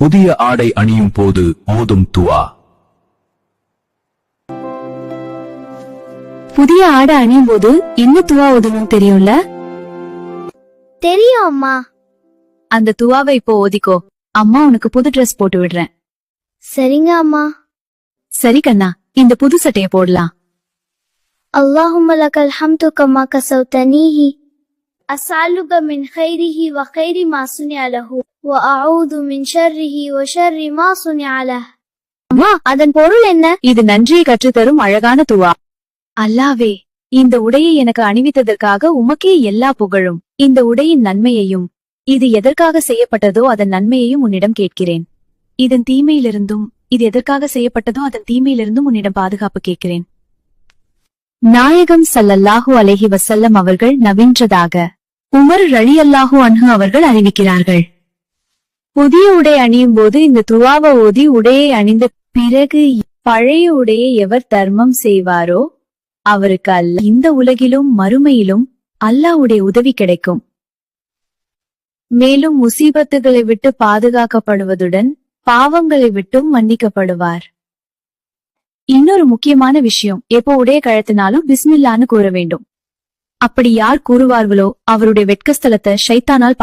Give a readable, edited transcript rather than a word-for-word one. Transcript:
புதிய ஆடை அணியும் போது ஓதும் துஆ. புதிய ஆடை அணியும் போது என்ன துவா ஓதணும் தெரியும்ல? தெரியும் அம்மா. அந்த துவாவை இப்போ ஓதிக்கோ. அம்மா உனக்கு புது ட்ரெஸ் போட்டு விடுறேன். சரிங்க அம்மா. சரி கண்ணா, இந்த புது சட்டைய போடலாம். اللهم لك الحمد كما كسوتنيه أسألك من خيره وخير ما صنع له وأعوذ من شره وشر ما صنع له. அம்மா, அதன் பொருள் என்ன? இது நன்றியை கற்றுத்தரும் அழகான துவா. அல்லாவே, இந்த உடையை எனக்கு அணிவித்ததற்காக உமக்கே எல்லா புகழும். இந்த உடையின் நன்மையையும் இது எதற்காக செய்யப்பட்டதோ அதன் நன்மையையும் உன்னிடம் கேட்கிறேன். இதன் தீமையிலிருந்தும் இது எதற்காக செய்யப்பட்டதோ அதன் தீமையிலிருந்தும் உன்னிடம் பாதுகாப்பு கேட்கிறேன். நாயகம் ஸல்லல்லாஹு அலைஹி வஸல்லம் அவர்கள் நவின்றதாக உமர் ரலியல்லாஹு அன்ஹு அவர்கள் அறிவிக்கிறார்கள். புதிய உடை அணியும் போது இந்த துவாவை ஓதி உடையை அணிந்த பிறகு பழைய உடையை எவர் தர்மம் செய்வாரோ அவருக்கு அல்லாஹ் இந்த உலகிலும் மறுமையிலும் அல்லாஹ்வுடைய உதவி கிடைக்கும். மேலும் முசீபத்துகளை விட்டு பாதுகாக்கப்படுவதுடன் பாவங்களை விட்டும் மன்னிக்கப்படுவார். இன்னொரு முக்கியமான விஷயம், எப்போ உடைய கழத்தினாலும் பிஸ்மில்லான்னு கூற வேண்டும். அப்படி யார் கூறுவார்களோ அவருடைய வெட்கஸ்தலத்தை ஷைத்தானால்